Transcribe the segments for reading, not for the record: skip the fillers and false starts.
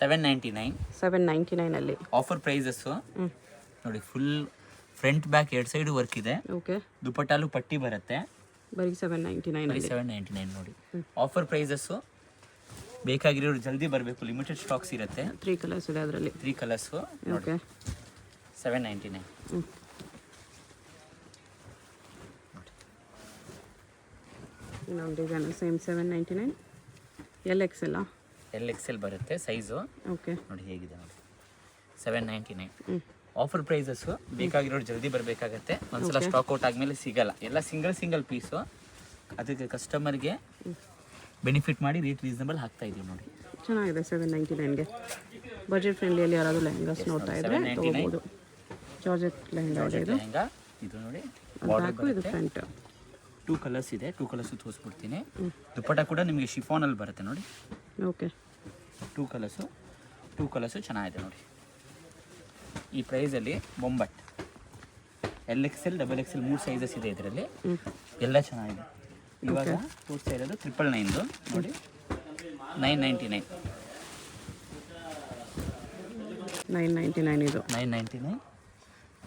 799 ಅಲ್ಲಿ offer prices ನೋಡಿ. Full front back ಎರಡು ಸೈಡು ವರ್ಕ್ ಇದೆ. ಓಕೆ. ದುಪಟ್ಟಾಲು ಪಟ್ಟಿ ಬರುತ್ತೆ. ಬರೀ 799 ಅಲ್ಲಿ. 799 ನೋಡಿ. Offer prices. ಬೇಕಾಗಿರೋರು ಜಲ್ದಿ ಬರಬೇಕು, ಲಿಮಿಟೆಡ್ ಸ್ಟಾಕ್ಸ್ ಇರುತ್ತೆ. 3 ಕಲರ್ಸ್ ಇದೆ ಅದರಲ್ಲಿ. 3 ಕಲರ್ಸು. ಓಕೆ. 799. ಇನ್ನೊಂದು ಡಿಸೈನ್ ಸೇಮ್ 799. LXL LXL ಬರುತ್ತೆ ಸೈಜು. ಓಕೆ. ನೋಡಿ ಹೇಗಿದೆ ನೋಡಿ. 799. Offer prices. ಬೇಕಾಗಿರೋರು ಜಲ್ದಿ ಬರಬೇಕಾಗತ್ತೆ. ಒಂದ್ಸಲ ಸ್ಟಾಕ್ ಔಟ್ ಆದಮೇಲೆ ಸಿಗಲ್ಲ. ಎಲ್ಲ ಸಿಂಗಲ್ ಪೀಸು. ಅದಕ್ಕೆ ಕಸ್ಟಮರ್ಗೆ ಬೆನಿಫಿಟ್ ಮಾಡಿ ರೇಟ್ ರೀಸನಬಲ್ ಹಾಕ್ತಾ ಇದೀವಿ ನೋಡಿ. ಚೆನ್ನಾಗಿದೆ 799ಗೆ. ಬಜೆಟ್ ಫ್ರೆಂಡ್ಲಿಯಲ್ಲಿ ಯಾರಾದರೂ ಲೆಹಂಗಾಸ್ ನೋಡ್ತಾ ಇದ್ರೆ ತಗೋಬಹುದು. ಜಾರ್ಜೆಟ್ ಲೆಹಂಗಾ ಇದೆ ಇದು. ಇದು ನೋಡಿ. ಬ್ಯಾಕು ಇದು ಫ್ರಂಟ್. 2 ಕಲರ್ಸ್ ಇದೆ. 2 ಕಲರ್ಸು ತೋರಿಸ್ಬಿಡ್ತೀನಿ. ದುಪ್ಪಟ್ಟ ಕೂಡ ನಿಮಗೆ ಶಿಫಾನಲ್ಲಿ ಬರುತ್ತೆ ನೋಡಿ. ಓಕೆ. 2 ಕಲರ್ಸು ಚೆನ್ನಾಗಿದೆ ನೋಡಿ. ಈ ಪ್ರೈಸಲ್ಲಿ ಬೊಂಬಟ್ LXL, XXL 3 ಸೈಜಸ್ ಇದೆ ಇದರಲ್ಲಿ. ಎಲ್ಲ ಚೆನ್ನಾಗಿದೆ. ಇವಾಗ ತೋರಿಸ್ತಾ ಇರೋದು 999 ನೋಡಿ. 999. 999 ಇದು. 999.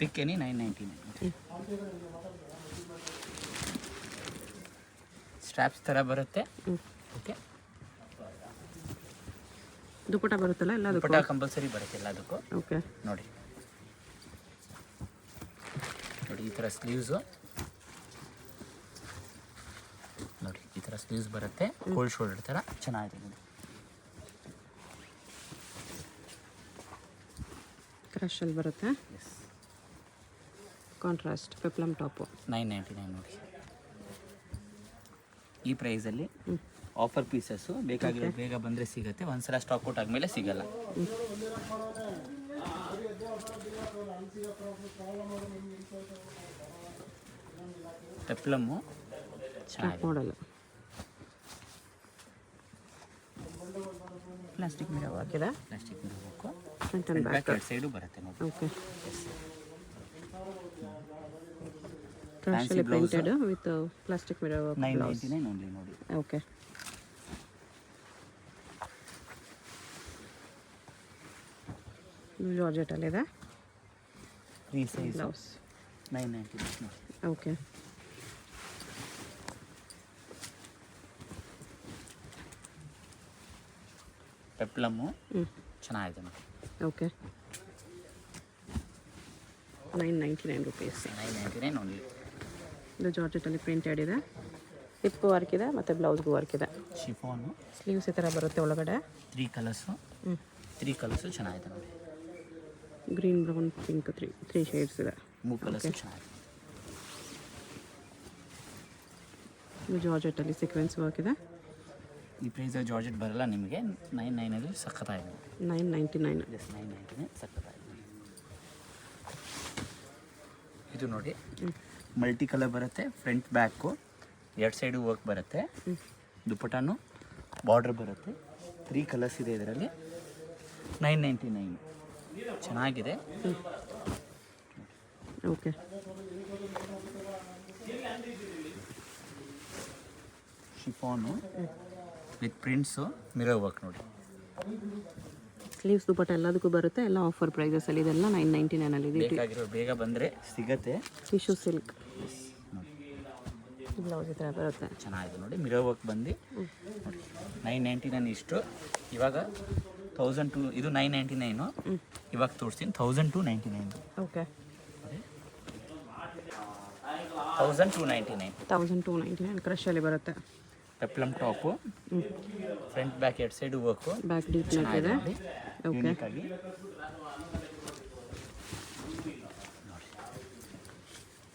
ಪಿಕ್ ಎನಿ 999. ಸ್ಟ್ರಾಪ್ಸ್ ಥರ ಬರುತ್ತೆ. ಓಕೆ. ದುಪಟ್ಟ ಬರುತ್ತಲ್ಲ ಎಲ್ಲದಕ್ಕೂ? ದುಪಟ್ಟ ಕಂಪಲ್ಸರಿ ಬರುತ್ತೆ ಎಲ್ಲದಕ್ಕೂ. ಓಕೆ. ನೋಡಿ ಈ ಥರ ಸ್ಲೀವ್ಸು ನೋಡಿ. ಈ ಥರ ಸ್ಲೀವ್ಸ್ ಬರುತ್ತೆ. ಕೋಲ್ಡ್ ಶೋಲ್ಡರ್ ಥರ ಚೆನ್ನಾಗಿದೆ ನೋಡಿ. ಕ್ರಶಲ್ಲಿ ಬರುತ್ತೆ. ಎಸ್. ಕಾಂಟ್ರಾಸ್ಟ್ ಪೆಪ್ಲಮ್ ಟಾಪು 999 ನೋಡಿ. ಈ ಪ್ರೈಸಲ್ಲಿ ಆಫರ್ ಪೀಸಸ್ಸು. ಬೇಕಾಗಿರೋ ಬೇಗ ಬಂದರೆ ಸಿಗುತ್ತೆ. ಒಂದ್ಸಲ ಸ್ಟಾಕ್ ಔಟ್ ಆದಮೇಲೆ ಸಿಗಲ್ಲ. ಪೆಪ್ಲಮ್ಮು ಚೆನ್ನಾಗಿದೆ. ಮಾಡಲ್ಲ. ಪ್ಲಾಸ್ಟಿಕ್ ಮಿರರ್ ಹಾಕಿದ. ಪ್ಲಾಸ್ಟಿಕ್ ಮಿರರ್ ಹಾಕು. ಫ್ರಂಟ್ ಆ್ಯಂಡ್ ಬ್ಯಾಕ್ ಎರಡು ಸೈಡು ಬರುತ್ತೆ ನೋಡಿ. ಓಕೆ. ಕ್ರಶಲ್ಲಿ printed with plastic mirror. 999 only ನೋಡಿ. ಓಕೆ. ಜಾರ್ಜೆಟಲ್ಲಿದೆ. 3 ಸೈಜ್ ಬ್ಲೌಸ್ 999 ನೋಡಿ. ಓಕೆ. ಪೆಪ್ಲಮ್ಮು ಚೆನ್ನಾಗಿದೆ ನೋಡಿ. ಓಕೆ. 999 ರುಪೀಸ್. 999 ಓನ್ಲಿ. ಇದು ಜಾರ್ಜೆಟಲ್ಲಿ ಪ್ರಿಂಟೆಡ್ ಇದೆ. ಹಿಪ್ಗೂ ವರ್ಕ್ ಇದೆ ಮತ್ತು ಬ್ಲೌಸ್ಗೂ ವರ್ಕ್ ಇದೆ. ಶಿಫಾನು. ಸ್ಲೀವ್ಸ್ ಈ ಥರ ಬರುತ್ತೆ ಒಳಗಡೆ. 3 ಕಲರ್ಸು. 3 ಕಲರ್ಸು ಚೆನ್ನಾಗಿದೆ ನೋಡಿ. ಗ್ರೀನ್, ಬ್ರೌನ್, ಪಿಂಕ್ 3 ಶೇಡ್ಸ್ ಇದೆ. 3 ಕಲರ್ಸು ಚೆನ್ನಾಗಿದೆ. ಇದು ಜಾರ್ಜೆಟಲ್ಲಿ ಸೀಕ್ವೆನ್ಸ್ ವರ್ಕ್ ಇದೆ. ಈ ಪ್ರೈಸ್ ಜಾರ್ಜೆಟ್ ಬರಲ್ಲ ನಿಮಗೆ. 999 ಸಖತ್ತಾಗಿದೆ. 999. ಜಸ್ಟ್ 999 ಸಖತ್ತಾಗಿದೆ. ಇದು ನೋಡಿ ಮಲ್ಟಿ ಕಲರ್ ಬರುತ್ತೆ. ಫ್ರಂಟ್ ಬ್ಯಾಕು ಎರಡು ಸೈಡು ವರ್ಕ್ ಬರುತ್ತೆ. ದುಪಟ್ಟಾನು ಬಾರ್ಡರ್ ಬರುತ್ತೆ. 3 ಕಲರ್ಸ್ ಇದೆ ಇದರಲ್ಲಿ. 999 ಚೆನ್ನಾಗಿದೆ. Okay. Chiffon with prints mirror work ನೋಡಿ. ಸ್ಲೀವ್ಸ್ ದುಪಟ್ಟ ಎಲ್ಲದಕ್ಕೂ ಬರುತ್ತೆ. ಎಲ್ಲ ಆಫರ್ ಪ್ರೈಸಸಲ್ಲಿ. ಇದೆಲ್ಲ 999 ಅಲ್ಲಿ ಇದೆ. ಬೇಕಾಗಿರೋ ಬೇಗ ಬಂದರೆ ಸಿಗತ್ತೆ. Tissue silk. ಬ್ಲೌಸ್ ಈ ಥರ ಬರುತ್ತೆ. ಚೆನ್ನಾಗಿದೆ ನೋಡಿ. ಮಿರರ್ ವರ್ಕ್ ಬಂದು ನೋಡಿ. 999 ಇಷ್ಟು. ಇವಾಗ 1002. ಇದು 999. ಇವಾಗ ತೋರಿಸ್ತೀನಿ 1299. ಓಕೆ. 1299. 1299 ಕ್ರಶಲ್ಲಿ ಬರುತ್ತೆ. ಪೆಪ್ಲಮ್ ಟಾಪು. ಫ್ರಂಟ್ ಬ್ಯಾಕ್ ಎರಡು side work. Back deep neck ಇದೆ. ಓಕೆ.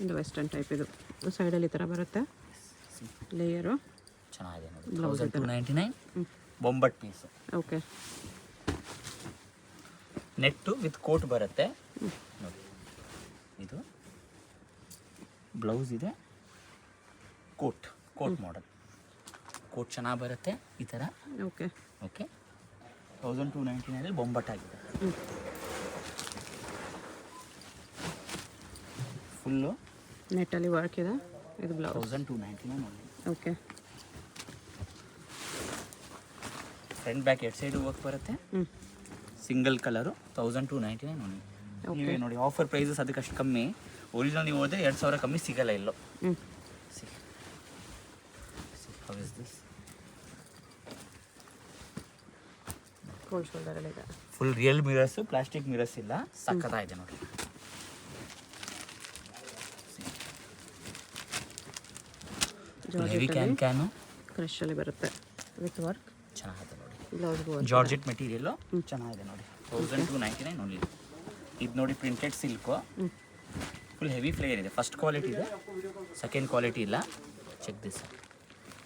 ಇದು ವೆಸ್ಟರ್ನ್ ಟೈಪ್. ಇದು ಸೈಡಲ್ಲಿ ಈ ಥರ ಬರುತ್ತೆ ಲೇಯರು. ಚೆನ್ನಾಗಿದೆ ನೋಡಿ. 1299 ಬೊಂಬಟ್ ಪೀಸು. ಓಕೆ. ನೆಟ್ಟು ವಿತ್ ಕೋಟ್ ಬರುತ್ತೆ ನೋಡಿ. ಇದು ಬ್ಲೌಸ್ ಇದೆ. ಕೋಟ್ ಮಾಡಲ್. ಕೋಟ್ ಚೆನ್ನಾಗಿ ಬರುತ್ತೆ ಈ ಥರ. ಓಕೆ. ಓಕೆ. 1299 ಬೊಂಬಟ್ ಆಗಿದೆ. ಫುಲ್ಲು ನೆಟ್ಟಲ್ಲಿ ವರ್ಕ್ ಇದೆ. ಇದು blouse 1299 only. Okay. Front back ಎರಡು ಸೈಡು ವರ್ಕ್ ಬರುತ್ತೆ. Single colour 1299 only. ನೀವೇ ನೋಡಿ ಆಫರ್ ಪ್ರೈಸಸ್ ಅದಕ್ಕೆ ಅಷ್ಟು ಕಮ್ಮಿ. ಒರಿಜಿನಲ್ ನೀವು ಹೋದರೆ 2000 ಕಮ್ಮಿ ಸಿಗಲ್ಲ ಎಲ್ಲೋ. How is this cold shoulder ಎಲ್ಲ ಇದೆ. Full real mirrors, plastic mirrors ಇಲ್ಲ, ಸಕ್ಕತ್ತಾಗಿದೆ ನೋಡಿ. ಹೆವಿ ಕ್ಯಾನು ಕ್ರಶಲ್ಲಿ ಬರುತ್ತೆ ವಿತ್ ವರ್ಕ್. ಚೆನ್ನಾಗಿದೆ ನೋಡಿ. ಬ್ಲೌಸ್ಗೂ ಜಾರ್ಜೆಟ್ ಮೆಟೀರಿಯಲ್ಲು ಚೆನ್ನಾಗಿದೆ ನೋಡಿ. 1299 ಓನ್ಲಿ. ಇದು ನೋಡಿ printed silk, full heavy flare ಇದೆ. ಫಸ್ಟ್ ಕ್ವಾಲಿಟಿ ಇದೆ, ಸೆಕೆಂಡ್ ಕ್ವಾಲಿಟಿ ಇಲ್ಲ. Check this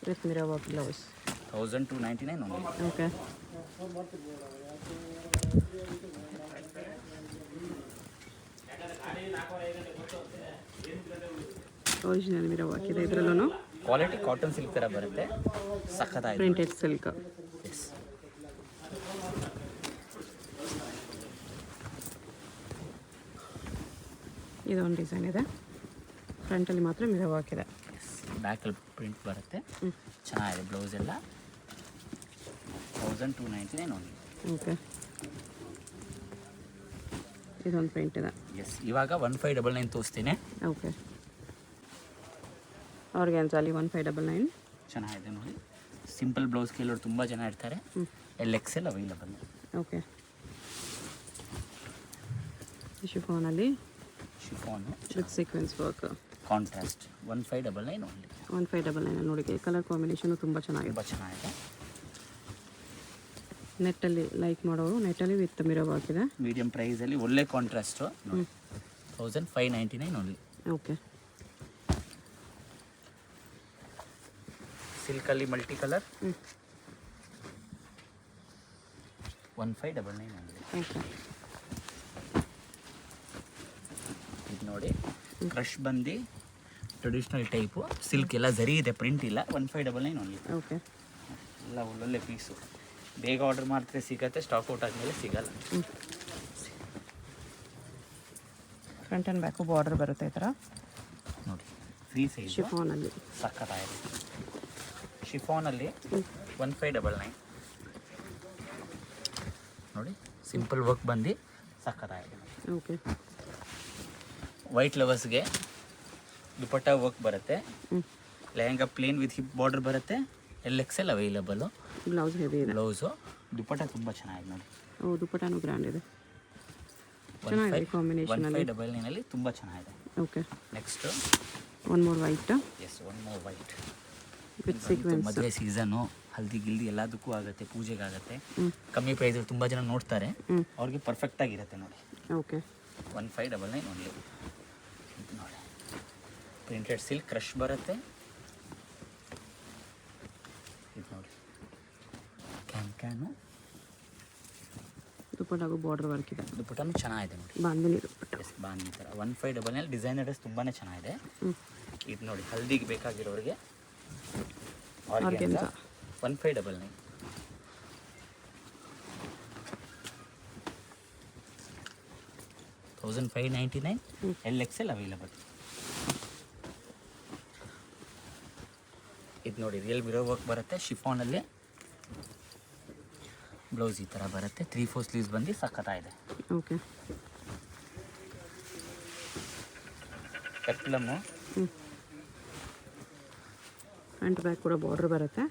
with mirror work blouse. 1299 only. Okay. Original mirror work ಇದೆ ಇದರಲ್ಲೂ. ಕ್ವಾಲಿಟಿ ಕಾಟನ್ ಸಿಲ್ಕ್ ಥರ ಬರುತ್ತೆ, ಸಖತ್ತಾಗಿದೆ. Printed silk. ಎಸ್. ಇದೊಂದು ಡಿಸೈನ್ ಇದೆ, ಫ್ರಂಟಲ್ಲಿ ಮಾತ್ರ ಮಿರರ್ ವರ್ಕ್ ಇದೆ. ಬ್ಯಾಕಲ್ಲಿ ಪ್ರಿಂಟ್ ಬರುತ್ತೆ, ಚೆನ್ನಾಗಿದೆ. ಬ್ಲೌಸ್ ಎಲ್ಲ 1299 ಓನ್ಲಿ. ಓಕೆ. ಇದೊಂದು ಪ್ರಿಂಟ್ ಇದೆ. ಎಸ್. ಇವಾಗ 1599 ತೋರಿಸ್ತೀನಿ. ಓಕೆ. ಆರ್ಗ್ಯಾನ್ಸಲ್ಲಿ 1599 ಚೆನ್ನಾಗಿದೆ ನೋಡಿ. ಸಿಂಪಲ್ ಬ್ಲೌಸ್ ಕೇಳೋರು ತುಂಬ ಜನ ಇರ್ತಾರೆ. LXL available. ಓಕೆ. ಶಿಫಾನಲ್ಲಿ chiffon with sequence work, contrast 1599 only. 1599 ನೋಡಿ. ಕಲರ್ ಕಾಂಬಿನೇಷನು ತುಂಬ ಚೆನ್ನಾಗಿದೆ. ತುಂಬ ಚೆನ್ನಾಗಿದೆ. ನೆಟ್ಟಲ್ಲಿ ಲೈಕ್ ಮಾಡೋರು ನೆಟ್ಟಲ್ಲಿ ವಿತ್ ಮಿರರ್ ವರ್ಕ್ ಇದೆ. ಮೀಡಿಯಂ ಪ್ರೈಸಲ್ಲಿ ಒಳ್ಳೆ ಕಾಂಟ್ರಾಸ್ಟು. 1599 ಓನ್ಲಿ. ಓಕೆ. ಸಿಲ್ಕಲ್ಲಿ ಮಲ್ಟಿ ಕಲರ್ 1599 ಓನ್ಲಿ. ಓಕೆ. ಇದು ನೋಡಿ ಕ್ರಶ್ ಬಂದು ಟ್ರೆಡಿಷ್ನಲ್ ಟೈಪು ಸಿಲ್ಕ್ ಎಲ್ಲ ಜರಿ ಇದೆ, ಪ್ರಿಂಟ್ ಇಲ್ಲ. 1599 ಓನ್ಲಿ. ಓಕೆ. ಎಲ್ಲ ಒಳ್ಳೊಳ್ಳೆ ಪೀಸು. ಬೇಗ ಆರ್ಡರ್ ಮಾಡಿದ್ರೆ ಸಿಗತ್ತೆ, ಸ್ಟಾಕ್ ಔಟ್ ಆದಮೇಲೆ ಸಿಗಲ್ಲ. ಫ್ರಂಟ್ ಆ್ಯಂಡ್ ಬ್ಯಾಕು ಬಾರ್ಡರ್ ಬರುತ್ತೆ ಈ ಥರ ನೋಡಿ. ಫ್ರೀ ಸೈಜ್ ಶಿಫಾನಲ್ಲಿ ಸಕ್ಕತ್ತಾಗಿದೆ. ಶಿಫಾನಲ್ಲಿ 1599 ನೋಡಿ. ಸಿಂಪಲ್ ವರ್ಕ್ ಬಂದು ಸಕ್ಕತ್ತಾಗಿದೆ. ಓಕೆ. ವೈಟ್ ಲವರ್ಸ್ಗೆ ದುಪಟ್ಟ ವರ್ಕ್ ಬರುತ್ತೆ. Lehenga plane with hip border ಬರುತ್ತೆ. LXL ಅವೈಲಬಲು. ಬ್ಲೌಸ್ ಹೆವಿ ಇದೆ. ಬ್ಲೌಸು ದುಪಟ್ಟ ತುಂಬ ಚೆನ್ನಾಗಿದೆ ನೋಡಿ. ಓ, ದುಪಟ್ಟಾನು ಗ್ರ್ಯಾಂಡ್ ಇದೆ, ಚೆನ್ನಾಗಿದೆ ಕಾಂಬಿನೇಷನ್ ಅಲ್ಲಿ. 1599 ತುಂಬ ಚೆನ್ನಾಗಿದೆ. Okay. Next one more white. Yes, one more white with sequence. ಮದುವೆ ಸೀಸನು, ಹಲ್ದಿ ಗಿಲ್ದಿ ಎಲ್ಲದಕ್ಕೂ ಆಗುತ್ತೆ, ಪೂಜೆಗೆ ಆಗುತ್ತೆ. ಕಮ್ಮಿ ಪ್ರೈಸಲ್ಲಿ ತುಂಬ ಜನ ನೋಡ್ತಾರೆ, ಅವ್ರಿಗೆ ಪರ್ಫೆಕ್ಟಾಗಿರುತ್ತೆ ನೋಡಿ. ಓಕೆ. 1599 ಓನ್ಲಿ. ನೋಡಿ ಪ್ರಿಂಟೆಡ್ ಸಿಲ್ಕ್ ಕ್ರಶ್ ಬರುತ್ತೆ. ಇದು ನೋಡಿ ಕ್ಯಾನು ದುಪಟ್ಟಾಗೂ ಬಾರ್ಡರ್ ವರ್ಕ್ ಇದೆ. ದುಪಟ್ಟನೂ ಚೆನ್ನಾಗಿದೆ ನೋಡಿ. ಬಾಂಧನಿ ದುಪಟ್ಟ. ಎಸ್, ಬಾಂಧಿ ಥರ 1599 ಡಿಸೈನರ್ ಡ್ರೆಸ್ ತುಂಬಾ ಚೆನ್ನಾಗಿದೆ. ಇದು ನೋಡಿ ಹಲ್ದಿಗೆ ಬೇಕಾಗಿರೋರಿಗೆ ಆರ್ಗ್ಯಾನ್ಸಾ 1599. $1599 LXL available. ಇದು ನೋಡಿ ರಿಯಲ್ ಮಿರರ್ ವರ್ಕ್ ಬರುತ್ತೆ. ಶಿಫಾನಲ್ಲಿ ಬ್ಲೌಸ್ ಈ ಥರ ಬರುತ್ತೆ. 3/4 ಸ್ಲೀವ್ಸ್ ಬಂದು ಸಕ್ಕತ್ತಾಗಿದೆ. ಓಕೆ. ಪೆಪ್ಲಮ್ಮು ಫ್ರಂಟ್ ಬ್ಯಾಕ್ ಕೂಡ ಬಾರ್ಡರ್ ಬರುತ್ತೆ.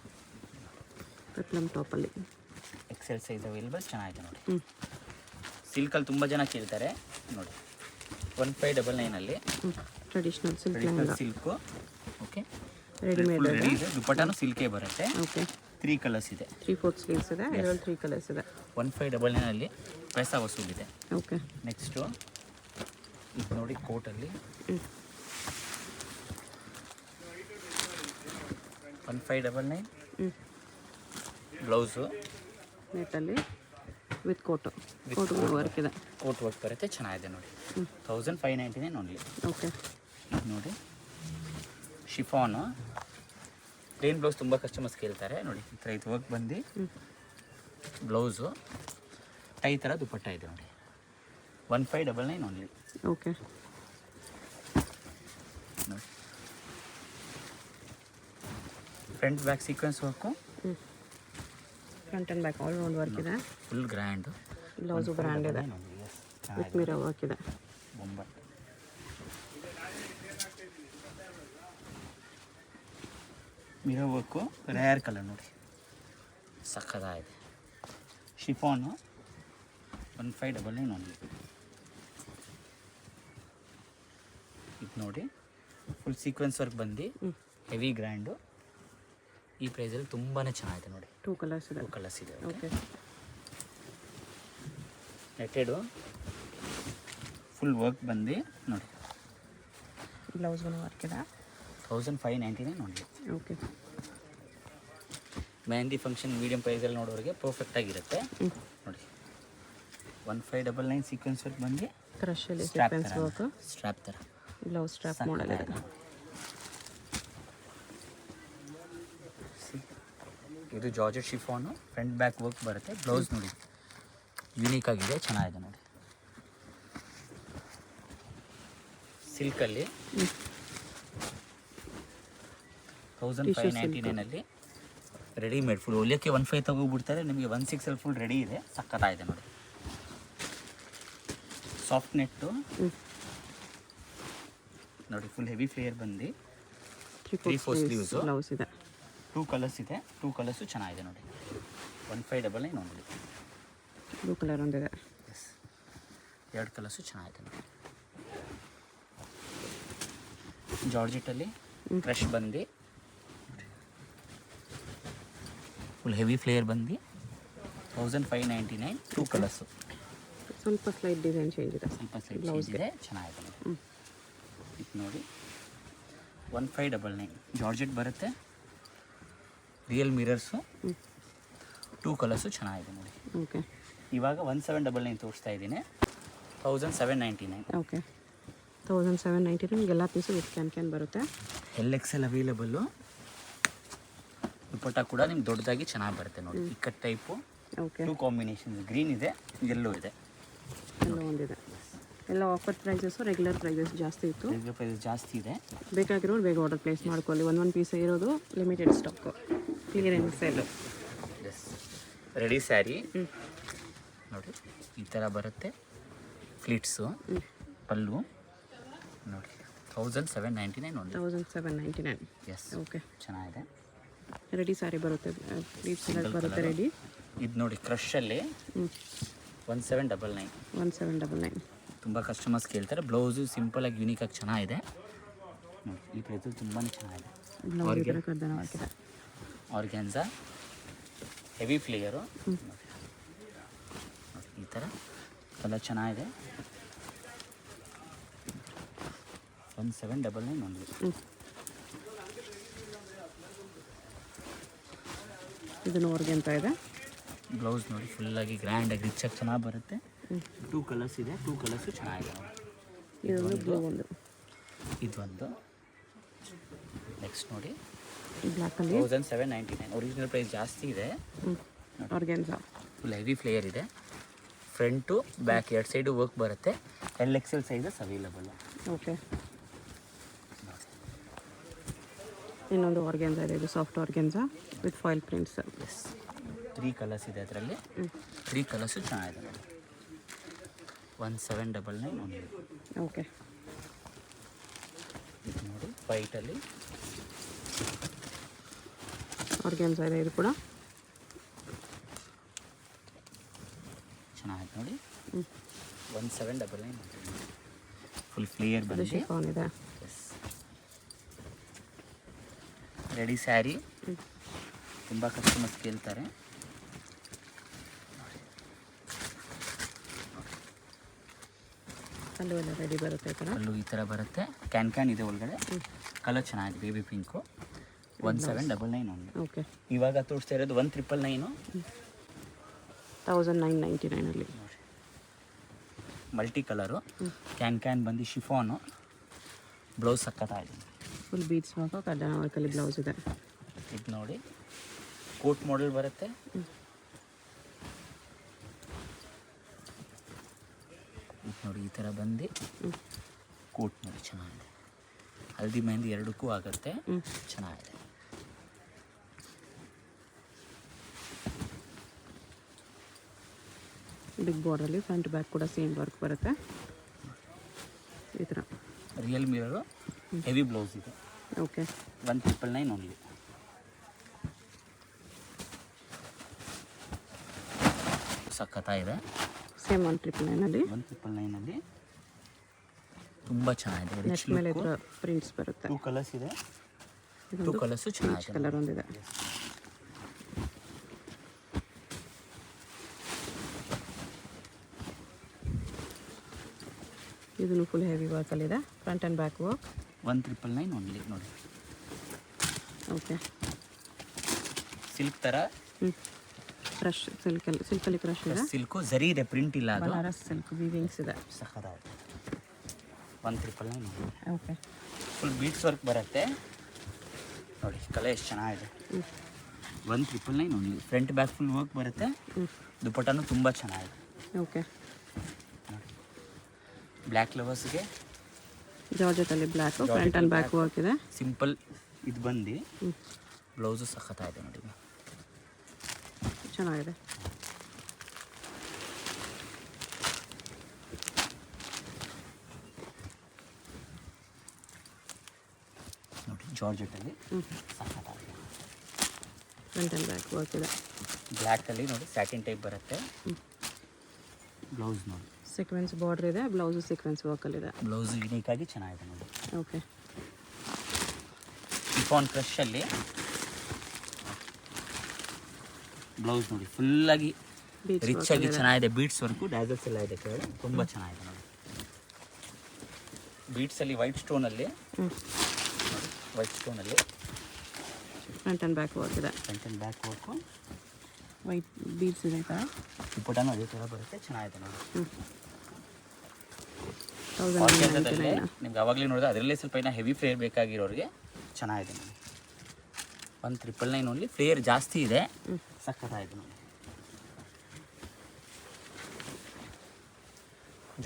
ಪೆಪ್ಲಮ್ ಟಾಪಲ್ಲಿ XL ಸೈಜ್ ಅವೈಲಬಲ್. ಚೆನ್ನಾಗಿದೆ ನೋಡಿ. ಸಿಲ್ಕಲ್ಲಿ ತುಂಬ ಜನ ಕೇಳ್ತಾರೆ ನೋಡಿ. 1599 traditional silk traditional silk. Okay. Readymade ready ಇದೆ. ದುಪಟ್ಟನೂ ಸಿಲ್ಕೇ ಬರುತ್ತೆ. ಓಕೆ. 3 ಕಲರ್ಸ್ ಇದೆ. 3/4 ಸ್ಲೀವ್ಸ್ ಇದೆ. ಇದರಲ್ಲಿ 3 ಕಲರ್ಸ್ ಇದೆ. 1599 ಪೈಸಾ ವಸೂಲಿದೆ. ಓಕೆ. ನೆಕ್ಸ್ಟು ಇದು ನೋಡಿ ಕೋಟಲ್ಲಿ 1599 ಬ್ಲೌಸು ನೆಟ್ಟಲ್ಲಿ ವಿತ್ ಕೋಟು ವರ್ಕ್ ಇದೆ. ಕೋಟ್ ವರ್ಕ್ ಬರುತ್ತೆ. ಚೆನ್ನಾಗಿದೆ ನೋಡಿ. 1599 ಓನ್ಲಿ. ಓಕೆ. ಇದು ನೋಡಿ ಶಿಫಾನು ಪ್ಲೇನ್ ಬ್ಲೌಸ್ ತುಂಬ ಕಸ್ಟಮರ್ಸ್ ಕೇಳ್ತಾರೆ ನೋಡಿ. ಈ ಥರ ಇದು ವರ್ಕ್ ಬಂದು ಬ್ಲೌಸು ಟೈ ಥರ ದುಪಟ್ಟ ಇದೆ ನೋಡಿ. 1599 ಓನ್ಲಿ. ಓಕೆ. ನೋಡಿ front back sequence work. Front and back all round work ಇದೆ. Full grand. ಬ್ಲೌಸು ಬ್ರ್ಯಾಂಡ್ ಇದೆ, ವಿತ್ ಮಿರರ್ ವರ್ಕ್ ಇದೆ. ಬೊಂಬಟ್ ಮಿರರ್ ವರ್ಕು, ರೇರ್ ಕಲರ್ ನೋಡಿ, ಸಕ್ಕದಾಗಿದೆ. Chiffon 1599 only. ಇದು ನೋಡಿ ಫುಲ್ ಸೀಕ್ವೆನ್ಸ್ ವರ್ಕ್ ಬಂದು ಹೆವಿ ಗ್ರ್ಯಾಂಡು. ಈ ಪ್ರೈಸಲ್ಲಿ ತುಂಬಾ ಚೆನ್ನಾಗಿದೆ ನೋಡಿ. 2 ಕಲರ್ಸ್ ಇದೆ. 2 ಕಲರ್ಸ್ ಇದೆ. ಓಕೆ, ನೆಟ್ಟೆಡು ಫುಲ್ ವರ್ಕ್ ಬಂದು ನೋಡಿ, ಬ್ಲೌಸ್ ವರ್ಕ್ ಇದೆ. 1599 only. Okay, mehndi function medium ಪ್ರೈಸಲ್ಲಿ ನೋಡೋರಿಗೆ ಪರ್ಫೆಕ್ಟಾಗಿರುತ್ತೆ ನೋಡಿ. 1599 ಸೀಕ್ವೆನ್ಸ್ ವರ್ಕ್ ಬಂದು ಕ್ರಶಲ್ಲಿ ಸೀಕ್ವೆನ್ಸ್ ವರ್ಕ್, ಸ್ಟ್ರ್ಯಾಪ್ ಥರ ಬ್ಲೌಸ್ ಸ್ಟ್ರಾಪ್ ಮಾಡಲ್ ಇದೆ. ಇದು georgette chiffon, front back work ಬರುತ್ತೆ. ಬ್ಲೌಸ್ ನೋಡಿ ಯೂನಿಕ್ ಆಗಿದೆ, ಚೆನ್ನಾಗಿದೆ ನೋಡಿ. ಸಿಲ್ಕಲ್ಲಿ 1599 ರೆಡಿಮೇಡ್ ಫುಲ್ ಹೊಲಿಯೋಕ್ಕೆ 15 ತಗೋಬಿಡ್ತಾರೆ, ನಿಮಗೆ 16 ಫುಲ್ ರೆಡಿ ಇದೆ. ಸಕ್ಕತ್ತಾಗಿದೆ ನೋಡಿ. ಸಾಫ್ಟ್ ನೆಟ್ಟು ನೋಡಿ, ಫುಲ್ ಹೆವಿ ಫ್ಲೇಯರ್ ಬಂದು 3/4 ಸ್ಲೀವ್ಸು, ಬ್ಲೌಸ್ ಇದೆ. 2 ಕಲರ್ಸ್ ಇದೆ. 2 ಕಲರ್ಸು ಚೆನ್ನಾಗಿದೆ ನೋಡಿ. 1599 ಓನ್ಲಿ. ಬ್ಲೂ ಕಲರ್ ಒಂದಿದೆ. ಎಸ್, 2 ಕಲರ್ಸು ಚೆನ್ನಾಗಿದೆ ನೋಡಿ. ಜಾರ್ಜೆಟಲ್ಲಿ ಕ್ರಶ್ ಬಂದು ಫುಲ್ ಹೆವಿ ಫ್ಲೇಯರ್ ಬಂದು 1599. 2 ಕಲರ್ಸು, ಸ್ವಲ್ಪ ಸ್ಲೈಟ್ ಡಿಸೈನ್ ಚೇಂಜ್ ಇದೆ. ಸ್ವಲ್ಪ ಸೈಡ್ ಬ್ಲೌಸ್ ಇದೆ, ಚೆನ್ನಾಗಿದೆ ನೋಡಿ. ಇದು ನೋಡಿ 1599 ಜಾರ್ಜೆಟ್ ಬರುತ್ತೆ. ರಿಯಲ್ ಮಿರರ್ಸು, 2 ಕಲರ್ಸು ಚೆನ್ನಾಗಿದೆ ನೋಡಿ. ಓಕೆ, ಇವಾಗ 1799 ತೋರಿಸ್ತಾ ಇದ್ದೀನಿ. 1799. ಓಕೆ, 1799 ಎಲ್ಲ ಪೀಸು ವಿತ್ ಕ್ಯಾನ್ ಬರುತ್ತೆ. LXL available. ದುಪ್ಪಟ್ಟ ಕೂಡ ನಿಮ್ಗೆ ದೊಡ್ಡದಾಗಿ ಚೆನ್ನಾಗಿ ಬರುತ್ತೆ ನೋಡಿ. Ikat type, okay, 2 combinations, green ಇದೆ, ಯೆಲ್ಲೋ ಇದೆ. ಎಲ್ಲ ಒಂದಿದೆ. ಎಲ್ಲ ಆಫರ್ ಪ್ರೈಸಸ್ಸು, ರೆಗ್ಯುಲರ್ ಪ್ರೈಸಸ್ ಜಾಸ್ತಿ ಇತ್ತು. ರೆಗ್ಯುಲರ್ ಪ್ರೈಸ್ ಜಾಸ್ತಿ ಇದೆ. ಬೇಕಾಗಿರೋರು ಬೇಗ ಆರ್ಡರ್ ಪ್ಲೇಸ್ ಮಾಡ್ಕೊಳ್ಳಿ. ಒಂದೊಂದು ಪೀಸ್ ಇರೋದು limited stock, clearance sale. Yes, ready sari ನೋಡಿ ಈ ಥರ ಬರುತ್ತೆ. ಫ್ಲಿಟ್ಸು, ಪಲ್ಲು ನೋಡಿ 1799 ಓನ್ಲಿ. 1799. ಎಸ್, ಓಕೆ, ಚೆನ್ನಾಗಿದೆ. ರೆಡಿ ಸ್ಯಾರಿ ಬರುತ್ತೆ, ಪ್ಲೀಟ್ಸ್ ಎಲ್ಲ ಬರುತ್ತೆ ರೆಡಿ. ಇದು ನೋಡಿ ಕ್ರಶಲ್ಲಿ 1799. 1799. ತುಂಬ ಕಸ್ಟಮರ್ಸ್ ಕೇಳ್ತಾರೆ. ಬ್ಲೌಸು ಸಿಂಪಲಾಗಿ ಯೂನಿಕಾಗಿ ಚೆನ್ನಾಗಿದೆ ನೋಡಿ. ಈ ಪ್ರೈಸಲ್ಲಿ ತುಂಬಾ ಚೆನ್ನಾಗಿದೆ. ಆರ್ಗ್ಯಾನ್ಸಾ ಹೆವಿ ಫ್ಲೇಯರು ಈ ಥರ ಎಲ್ಲ ಚೆನ್ನಾಗಿದೆ. 1799 ಓನ್ಲಿ. ಇದನ್ನು ಆರ್ಗ್ಯಾನ್ಸ ಇದೆ. ಬ್ಲೌಸ್ ನೋಡಿ ಫುಲ್ಲಾಗಿ ಗ್ರ್ಯಾಂಡಾಗಿ ರಿಚಾಗಿ ಚೆನ್ನಾಗಿ ಬರುತ್ತೆ. 2 ಕಲರ್ಸ್ ಇದೆ. 2 ಕಲರ್ಸು ಚೆನ್ನಾಗಿದೆ ನೋಡಿ. ಇದೊಂದು ಬ್ಲೂ ಒಂದು, ಇದೊಂದು. ನೆಕ್ಸ್ಟ್ ನೋಡಿ ಬ್ಲ್ಯಾಕಲ್ಲಿ 1799. ಒರಿಜಿನಲ್ ಪ್ರೈಸ್ ಜಾಸ್ತಿ ಇದೆ. ಆರ್ಗ್ಯಾನ್ಸ ಫುಲ್ ಹೆವಿ ಫ್ಲೇಯರ್ ಇದೆ. ಫ್ರಂಟು ಬ್ಯಾಕ್ 2 ಸೈಡು ವರ್ಕ್ ಬರುತ್ತೆ. LXL sizes available. ಓಕೆ, ಇನ್ನೊಂದು ಆರ್ಗ್ಯಾನ್ಸ ಇದೆ. ಇದು soft organza with foil prints. Yes, 3 colours ಇದೆ ಅದರಲ್ಲಿ. 3 ಕಲರ್ಸು ಚೆನ್ನಾಗಿದೆ ನೋಡಿ. 1799 ಓನ್ಲಿ. ಓಕೆ, ಇದು ನೋಡಿ ವೈಟಲ್ಲಿ ಆರ್ಗ್ಯಾನ್ಸ ಇದೆ. ಇದು ಕೂಡ ಚೆನ್ನಾಗಿದೆ ನೋಡಿ. 1799 ಫುಲ್ ಫ್ಲೇಯರ್ ಬಂದು ಶಿಫಾನ್ ಇದೆ. Yes, ready sari. ತುಂಬ ಕಸ್ಟಮರ್ಸ್ ಕೇಳ್ತಾರೆ. ಅಲ್ಲೂ ಎಲ್ಲ ರೆಡಿ ಬರುತ್ತೆ ಈ ಥರ. ಅಲ್ಲೂ ಈ ಥರ ಬರುತ್ತೆ. ಕ್ಯಾನ್ ಇದೆ ಒಳಗಡೆ. ಕಲರ್ ಚೆನ್ನಾಗಿದೆ, ಬೇಬಿ ಪಿಂಕು. 1799 ಓನ್ಲಿ. ಓಕೆ, ಇವಾಗ ತೋರಿಸ್ತಾ ಇರೋದು 1999. 1999 ಮಲ್ಟಿ ಕಲರು. ಕ್ಯಾನ್ ಬಂದು ಶಿಫಾನು. ಬ್ಲೌಸ್ ಸಕ್ಕತ್ತಾಗಿದೆ. ಫುಲ್ ಬೀಡ್ಸ್ ವರ್ಕು, ಕಡ್ಡಾಯ ವರ್ಕಲ್ಲಿ ಬ್ಲೌಸ್ ಇದೆ. ಇದು ನೋಡಿ ಕೋಟ್ ಮಾಡೆಲ್ ಬರುತ್ತೆ. ಇದು ನೋಡಿ ಈ ಥರ ಬಂದು ಕೋಟ್ ನೋಡಿ ಚೆನ್ನಾಗಿದೆ. ಹಲ್ದಿ ಮೆಹಂದಿ ಎರಡಕ್ಕೂ ಆಗುತ್ತೆ, ಚೆನ್ನಾಗಿದೆ. ಬಿಗ್ ಬಾರ್ಡರಲ್ಲಿ ಫ್ರಂಟ್ ಬ್ಯಾಕ್ ಕೂಡ ಸೇಮ್ ವರ್ಕ್ ಬರುತ್ತೆ ಈ ಥರ. ರಿಯಲ್ ಮಿರರು ಹೆವಿ ಬ್ಲೌಸ್ ಇದೆ. Okay 1999 only. ಸಖತ್ತಾಗಿದೆ. ಸೇಮ್ 1999 1999 ತುಂಬ ಚೆನ್ನಾಗಿದೆ. ನೆಕ್ಸ್ಟ್ ಮೇಲೆ ಈ ಥರ ಪ್ರಿಂಟ್ಸ್ ಬರುತ್ತೆ. 2 ಕಲರ್ಸ್ ಇದೆ. 2 ಇದೊಂದು ಕಲರ್ಸು ಪೀಚ್ ಚೆನ್ನಾಗಿದೆ. ಕಲರ್ ಒಂದಿದೆ. ಇದನ್ನು ಫುಲ್ ಹೆವಿ ವರ್ಕಲ್ಲಿದೆ. Front and back work. 1999 only ನೋಡಿ. ಓಕೆ ಸಿಲ್ಕ್ ಥರ ಕ್ರಶ್ ಸಿಲ್ಕಲ್ಲಿ ಕ್ರಶ್ ಇದೆ. ಸಿಲ್ಕು ಜರಿ ಇದೆ, ಪ್ರಿಂಟ್ ಇಲ್ಲ. ಅದು ಬನಾರಸ್ ಸಿಲ್ಕ್ ವೀವಿಂಗ್ಸ್ ಇದೆ. ಸಖತ್ತಾಗಿದೆ. 1999 ಓಕೆ ಫುಲ್ ಬೀಟ್ಸ್ ವರ್ಕ್ ಬರುತ್ತೆ ನೋಡಿ. ಕಲೆ ಎಷ್ಟು ಚೆನ್ನಾಗಿದೆ. 1999 only. Front back full work ಬರುತ್ತೆ. ದುಪಟ್ಟನೂ ತುಂಬ ಚೆನ್ನಾಗಿದೆ. ಓಕೆ ಬ್ಲ್ಯಾಕ್ ಲವರ್ಸ್ಗೆ ಜಾರ್ಜೆಟಲ್ಲಿ black front and back work ಇದೆ. ಸಿಂಪಲ್ ಇದು ಬಂದು ಬ್ಲೌಸು ಸಖತ್ತಾಗಿದೆ ನೋಡಿ. ಚೆನ್ನಾಗಿದೆ. ನೋಡಿ ಜಾರ್ಜೆಟಲ್ಲಿ ಸಖತ್ತಾಗಿದೆ. ಫ್ರಂಟ್ ಆ್ಯಂಡ್ ಬ್ಯಾಕ್ ವರ್ಕ್ ಇದೆ. ಬ್ಲ್ಯಾಕಲ್ಲಿ ನೋಡಿ ಸ್ಯಾಟಿನ್ ಟೈಪ್ ಬರುತ್ತೆ. ಬ್ಲೌಸ್ ನೋಡಿ ಸೀಕ್ವೆನ್ಸ್ ಬಾರ್ಡರ್ ಇದೆ. ಬ್ಲೌಸು ಸೀಕ್ವೆನ್ಸ್ ವರ್ಕಲ್ಲಿದೆ. ಬ್ಲೌಸು ಯುನೀಕಾಗಿ ಚೆನ್ನಾಗಿದೆ ನೋಡಿ. ಓಕೆ ಶಿಫಾನ್ ಕ್ರಶಲ್ಲಿ ಬ್ಲೌಸ್ ನೋಡಿ ಫುಲ್ಲಾಗಿ ಬೀಚ್ ರಿಚ್ ಆಗಿ ಚೆನ್ನಾಗಿದೆ. ಬೀಟ್ಸ್ ವರ್ಕು ಡ್ಯಾಸಲ್ಸ್ ಎಲ್ಲ ಇದೆ ಕೆಳಗಡೆ. ತುಂಬ ಚೆನ್ನಾಗಿದೆ ನೋಡಿ. ಬೀಟ್ಸಲ್ಲಿ ವೈಟ್ ಸ್ಟೋನಲ್ಲಿ ವೈಟ್ ಸ್ಟೋನಲ್ಲಿ ಫ್ರಂಟ್ ಆ್ಯಂಡ್ ಬ್ಯಾಕ್ ವರ್ಕ್ ಇದೆ. Front and back work white beads ಇದೆ ಈ ಥರ. ದುಪಟ್ಟನೂ ಅದೇ ಥರ ಬರುತ್ತೆ. ಚೆನ್ನಾಗಿದೆ ನೋಡಿ. 1099 ನಿಮ್ಗೆ ಅವಾಗಲೇ ನೋಡಿದ್ರೆ ಅದರಲ್ಲೇ ಸ್ವಲ್ಪ ಏನೋ ಹೆವಿ ಫ್ಲೇರ್ ಬೇಕಾಗಿರೋರಿಗೆ ಚೆನ್ನಾಗಿದೆ ನೋಡಿ. 1999 ಓನ್ಲಿ. ಫ್ಲೇರ್ ಜಾಸ್ತಿ ಇದೆ. ಸಖತ್ತಾಯಿತು ನೋಡಿ.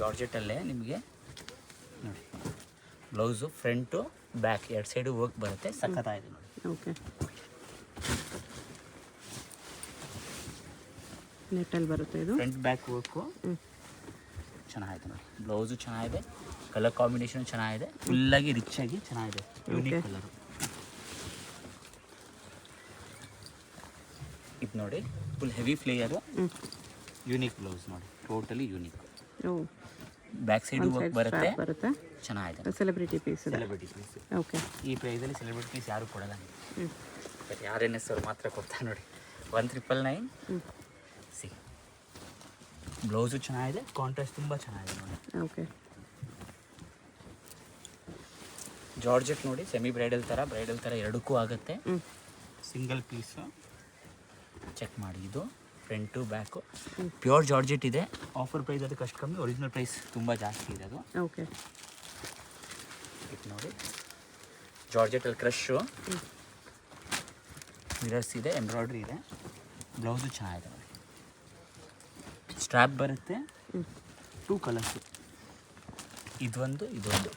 ಜಾರ್ಜೆಟಲ್ಲೇ ನಿಮಗೆ ನೋಡಿ ಬ್ಲೌಸು ಫ್ರಂಟು ಬ್ಯಾಕ್ ಎರಡು ಸೈಡು ವರ್ಕ್ ಬರುತ್ತೆ. ಸಖತ್ತಾಯಿತು ನೋಡಿ. ಓಕೆ ನೆಟ್ಟಲ್ಲಿ ಬರುತ್ತೆ ಇದು. ಫ್ರಂಟ್ ಬ್ಯಾಕ್ ವರ್ಕು ಚೆನ್ನಾಗಿದೆ ನೋಡಿ. ಬ್ಲೌಸು ಚೆನ್ನಾಗಿದೆ. ಕಲರ್ ಕಾಂಬಿನೇಷನ್ ಚೆನ್ನಾಗಿದೆ. ಫುಲ್ಲಾಗಿ ರಿಚ್ ಆಗಿ ಚೆನ್ನಾಗಿದೆ. ಯೂನಿಕ್ ಕಲರು ಇದು ನೋಡಿ. Full heavy flare. Unique blouse ನೋಡಿ. Totally unique. Oh back side work ಬರುತ್ತೆ. ಬರುತ್ತೆ. ಚೆನ್ನಾಗಿದೆ. ಸೆಲೆಬ್ರಿಟಿ ಪೀಸ್ ಇದೆ. Celebrity piece. ಓಕೆ ಈ ಪ್ರೈಸಲ್ಲಿ ಸೆಲೆಬ್ರಿಟಿ ಪೀಸ್ ಯಾರು ಕೊಡಲ್ಲ. ಬಟ್ RNS ಅವ್ರು ಮಾತ್ರ ಕೊಡ್ತಾರೆ ನೋಡಿ. 1999 ಸಿ. ಬ್ಲೌಸು ಚೆನ್ನಾಗಿದೆ. ಕಾಂಟ್ರಾಸ್ಟ್ ತುಂಬ ಚೆನ್ನಾಗಿದೆ ನೋಡಿ. ಓಕೆ ಜಾರ್ಜೆಟ್ ನೋಡಿ. ಸೆಮಿ ಬ್ರೈಡಲ್ ಥರ ಎರಡಕ್ಕೂ ಆಗುತ್ತೆ. ಸಿಂಗಲ್ ಪೀಸು ಚೆಕ್ ಮಾಡಿ. ಇದು ಫ್ರಂಟು ಬ್ಯಾಕು ಪ್ಯೂರ್ ಜಾರ್ಜೆಟ್ ಇದೆ. ಆಫರ್ ಪ್ರೈಸ್ ಅದಕ್ಕೆ ಅಷ್ಟು ಕಮ್ಮಿ. ಒರಿಜಿನಲ್ ಪ್ರೈಸ್ ತುಂಬ ಜಾಸ್ತಿ ಇದೆ ಅದು. ಓಕೆ ಇದು ನೋಡಿ ಜಾರ್ಜೆಟಲ್ಲಿ ಕ್ರಶ್ಶು ಮಿರರ್ಸ್ ಇದೆ. ಎಂಬ್ರಾಯ್ಡ್ರಿ ಇದೆ. ಬ್ಲೌಸು ಚೆನ್ನಾಗಿದೆ ನೋಡಿ. ಸ್ಟ್ರ್ಯಾಪ್ ಬರುತ್ತೆ. 2 ಕಲರ್ಸು. ಇದೊಂದು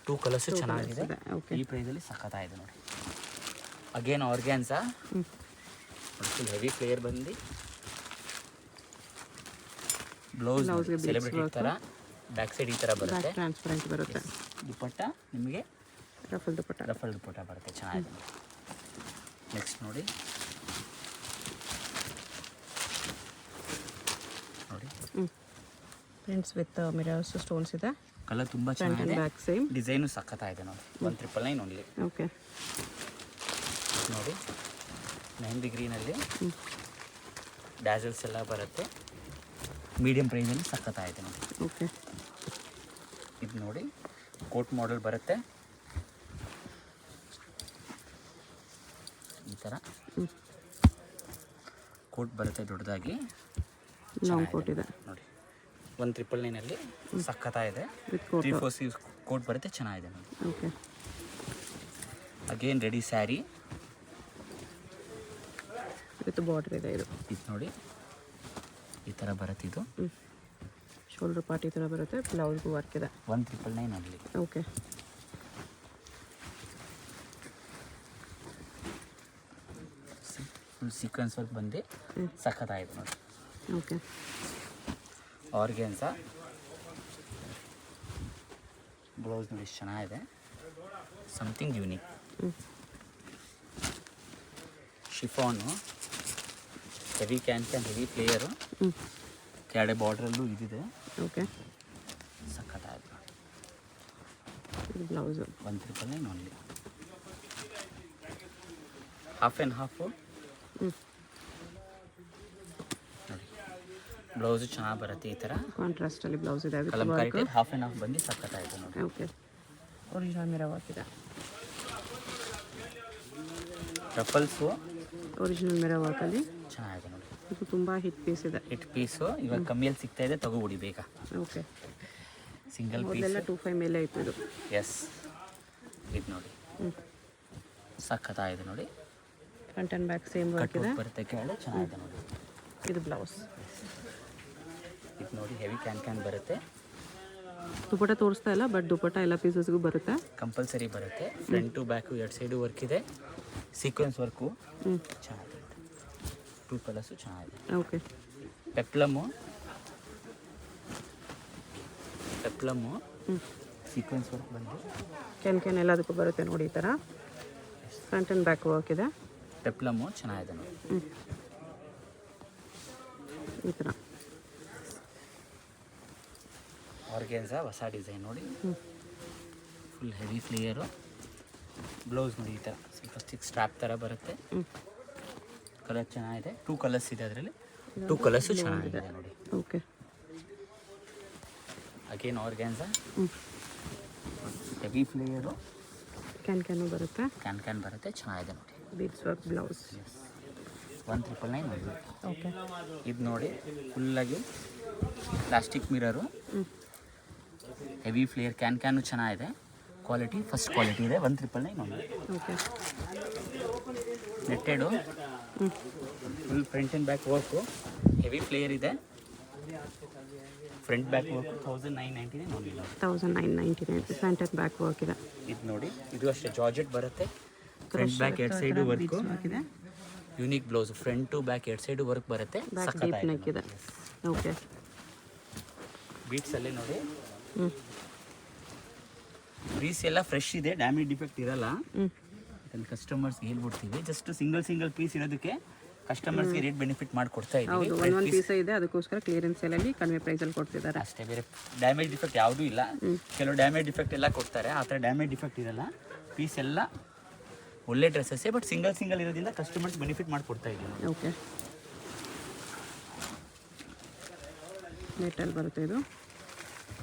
2 ಕಲರ್ಸು ಚೆನ್ನಾಗಿದೆ. ಈ ಪ್ರೈಸಲ್ಲಿ ಸಖತ್ತಾಗಿದೆ ನೋಡಿ. Again organza full heavy flare ಬಂದು ಬ್ಲೌಸ್ ಸೆಲೆಬ್ರಿಟಿ ಥರ ಬ್ಯಾಕ್ ಸೈಡ್ ಈ ಥರ ಬರುತ್ತೆ. ಟ್ರಾನ್ಸ್ಪರೆಂಟ್ ಬರುತ್ತೆ. ದುಪಟ್ಟ ನಿಮಗೆ ರಫಲ್ ದುಪಟ್ಟ ಬರುತ್ತೆ. ಚೆನ್ನಾಗಿದೆ. ನೆಕ್ಸ್ಟ್ ನೋಡಿ ಪ್ರಿಂಟ್ಸ್ ವಿತ್ ಮಿರರ್ಸ್ ಸ್ಟೋನ್ಸ್ ಇದೆ. ಕಲರ್ ತುಂಬ ಫ್ರಂಟ್ ಆ್ಯಂಡ್ ಚೆನ್ನಾಗಿದೆ. Back same. ಡಿಸೈನು ಸಖತ್ತಾಗಿದೆ ನೋಡಿ. 1999 ಓನ್ಲಿ. ಓಕೆ ನೋಡಿ ಮೆಹಂದಿ ಗ್ರೀನಲ್ಲಿ ಡ್ಯಾಸಲ್ಸ್ ಎಲ್ಲ ಬರುತ್ತೆ. ಮೀಡಿಯಂ ಪ್ರೈಸಲ್ಲಿ ಸಖತ್ತಾಗಿದೆ ನೋಡಿ. ಓಕೆ ಇದು ನೋಡಿ ಕೋಟ್ ಮಾಡೆಲ್ ಬರುತ್ತೆ. ಈ ಥರ ಕೋಟ್ ಬರುತ್ತೆ ದೊಡ್ಡದಾಗಿ. ಲಾಂಗ್ ಕೋಟ್ ಇದೆ ನೋಡಿ. 1999 ಸಖತ್ತಾಗಿದೆ. With coat. 3/4 ಸ್ಲೀವ್ಸ್ ಕೋಟ್ ಬರುತ್ತೆ. ಚೆನ್ನಾಗಿದೆ ನೋಡಿ. Okay again ready sari with border ಇದೆ. ಇದು ನೋಡಿ ಈ ಥರ ಬರುತ್ತೆ. ಇದು ಶೋಲ್ಡರ್ ಪಾರ್ಟ್ ಈ ಥರ ಬರುತ್ತೆ. ಬ್ಲೌಸ್ಗೂ ವರ್ಕ್ ಇದೆ. 1999 only. Okay full sequence work ಬಂದು ಸಖತ್ತಾಗಿದೆ ನೋಡಿ. ಓಕೆ ಆರ್ಗೆನ್ಸ ಬ್ಲೌಸ್ ನೋಡಿ ಎಷ್ಟು ಚೆನ್ನಾಗಿದೆ, something unique. Chiffon heavy can heavy flare, ಕೆಳಗಡೆ ಬಾರ್ಡ್ರಲ್ಲೂ ಇದಿದೆ. ಓಕೆ, ಸಖತ್ತಾಯಿತು. Blouse 199 only. Half and half ನೋಡಿ, ಬ್ಲೌಸು ಚೆನ್ನಾಗಿ ಬರುತ್ತೆ ಈ ಥರ ಕಾಂಟ್ರಾಸ್ಟಲ್ಲಿ ಬ್ಲೌಸ್ ಇದೆ. ಕಲಂಕಾರಿ ಹಾಫ್ ಆ್ಯಂಡ್ ಹಾಫ್ ಬಂದು ಸಖತ್ತಾಯಿತು ನೋಡಿ. ಓಕೆ, ಒರಿಜಿನಲ್ ಮಿರರ್ ವರ್ಕ್ ಇದೆ. ರಫಲ್ಸು ಒರಿಜಿನಲ್ ಮಿರರ್ ವರ್ಕಲ್ಲಿ ಚೆನ್ನಾಗಿದೆ ನೋಡಿ. ಇದು ತುಂಬ ಹಿಟ್ ಪೀಸ್ ಇದೆ. ಹಿಟ್ ಪೀಸು ಇವಾಗ ಕಮ್ಮಿಯಲ್ಲಿ ಸಿಗ್ತಾ ಇದೆ, ತಗೋಬಿಡಿ ಬೇಗ. ಓಕೆ, ಸಿಂಗಲ್ ಪೀಸ್ ಮೊದಲೆಲ್ಲ 25 ಮೇಲೆ ಇತ್ತು ಇದು. ಎಸ್, ಇದು ನೋಡಿ ಸಖತ್ತಾಗಿದೆ ನೋಡಿ. Front and back same work ಇದೆ. ಬರುತ್ತೆ ಕೆಳಗಡೆ, ಚೆನ್ನಾಗಿದೆ ನೋಡಿ. ಇದು ಬ್ಲೌಸ್. ಇದು ನೋಡಿ ಹೆವಿ ಕ್ಯಾನ್ ಬರುತ್ತೆ. ದುಪಟ್ಟ ತೋರಿಸ್ತಾ ಇಲ್ಲ, ಬಟ್ ದುಪಟ್ಟ ಎಲ್ಲ ಪೀಸಸ್ಗೂ ಬರುತ್ತೆ. ಕಂಪಲ್ಸರಿ ಬರುತ್ತೆ. Front to back 2 side work ಇದೆ, ಸೀಕ್ವೆನ್ಸ್ ವರ್ಕು ಚೆನ್ನಾಗಿದೆ. 2 ಕಲರ್ಸು ಚೆನ್ನಾಗಿದೆ. ಓಕೆ, ಪೆಪ್ಲಮ್ಮು ಸೀಕ್ವೆನ್ಸ್ ವರ್ಕ್ ಬಂದು ಕ್ಯಾನ್ ಎಲ್ಲದಕ್ಕೂ ಬರುತ್ತೆ ನೋಡಿ. ಈ ಥರ ಫ್ರಂಟ್ ಆ್ಯಂಡ್ ಬ್ಯಾಕ್ ವರ್ಕ್ ಇದೆ. ಪೆಪ್ಲಮ್ಮು ಚೆನ್ನಾಗಿದೆ ನೋಡಿ. ಈ ಥರ ಆರ್ಗೆನ್ಸ ಹೊಸ ಡಿಸೈನ್ ನೋಡಿ, ಫುಲ್ ಹೆವಿ ಫ್ಲೇಯರು. ಬ್ಲೌಸ್ ನೋಡಿ ಈ ಥರ ಸ್ವಲ್ಪ ಸ್ಟಿಕ್ ಸ್ಟ್ರಾಪ್ ಥರ ಬರುತ್ತೆ. ಕಲರ್ ಚೆನ್ನಾಗಿದೆ. 2 ಕಲರ್ಸ್ ಇದೆ ಅದರಲ್ಲಿ. 2 ಕಲರ್ಸು ಚೆನ್ನಾಗಿದೆ ನೋಡಿ. Okay, again organza heavy flare, can ಬರುತ್ತೆ. ಕ್ಯಾನ್ ಬರುತ್ತೆ, ಚೆನ್ನಾಗಿದೆ ನೋಡಿ. Beads work blouse. 199 ನೋಡಿ. ಓಕೆ, ಇದು ನೋಡಿ ಫುಲ್ಲಾಗಿ plastic mirror, heavy flare, can ಚೆನ್ನಾಗಿದೆ. ಕ್ವಾಲಿಟಿ ಫಸ್ಟ್ ಕ್ವಾಲಿಟಿ ಇದೆ. 199 ನೋಡಿ. Okay, netted full front and back work, heavy flare ಇದೆ. ಫ್ರಂಟ್ ಬ್ಯಾಕ್ ವರ್ಕ್ 1999 ನೋಡಿ. 1999 ಫ್ರಂಟ್ ಆ್ಯಂಡ್ ಬ್ಯಾಕ್ ವರ್ಕ್ ಇದೆ. ಇದು ನೋಡಿ, ಇದು ಅಷ್ಟೇ ಜಾರ್ಜೆಟ್ ಬರುತ್ತೆ. Front back 2 side work, unique blouse. Front to back 2 side work ಬರುತ್ತೆ. ಡೀಪ್ ನೆಕ್ ಇದೆ. ಓಕೆ, ಬೀಟ್ಸಲ್ಲೇ ನೋಡಿ, ಪೀಸ್ ಎಲ್ಲ ಫ್ರೆಶ್ ಇದೆ, ಡ್ಯಾಮೇಜ್ ಡಿಫೆಕ್ಟ್ ಇರಲ್ಲ. ಅದನ್ನು ಕಸ್ಟಮರ್ಸ್ಗೆ ಹೇಳ್ಬಿಡ್ತೀವಿ. ಜಸ್ಟ್ ಸಿಂಗಲ್ ಪೀಸ್ ಇರೋದಕ್ಕೆ ಕಸ್ಟಮರ್ಸ್ಗೆ ರೇಟ್ ಬೆನಿಫಿಟ್ ಮಾಡಿಕೊಡ್ತಾ ಇದ್ದೀವಿ. ಒಂದು ಪೀಸ್ ಇದೆ, ಅದಕ್ಕೋಸ್ಕರ ಕ್ಲಿಯರೆನ್ಸ್ ಸೇಲಲ್ಲಿ ಕಡಿಮೆ ಪ್ರೈಸಲ್ಲಿ ಕೊಡ್ತಿದ್ದಾರೆ ಅಷ್ಟೇ, ಬೇರೆ ಡ್ಯಾಮೇಜ್ ಡಿಫೆಕ್ಟ್ ಯಾವುದೂ ಇಲ್ಲ. ಕೆಲವು ಡ್ಯಾಮೇಜ್ ಡಿಫೆಕ್ಟ್ ಎಲ್ಲ ಕೊಡ್ತಾರೆ, ಆ ಥರ ಡ್ಯಾಮೇಜ್ ಡಿಫೆಕ್ಟ್ ಇರಲ್ಲ. ಪೀಸ್ ಎಲ್ಲ ಒಳ್ಳೆ ಡ್ರೆಸ್ಸಸ್ಸೇ, ಬಟ್ ಸಿಂಗಲ್ ಇರೋದ್ರಿಂದ ಕಸ್ಟಮರ್ಸ್ ಬೆನಿಫಿಟ್ ಮಾಡಿಕೊಡ್ತಾ ಇದ್ದೀವಿ. ಓಕೆ, ನೆಟ್ಟಲ್ಲಿ ಬರುತ್ತೆ. ಇದು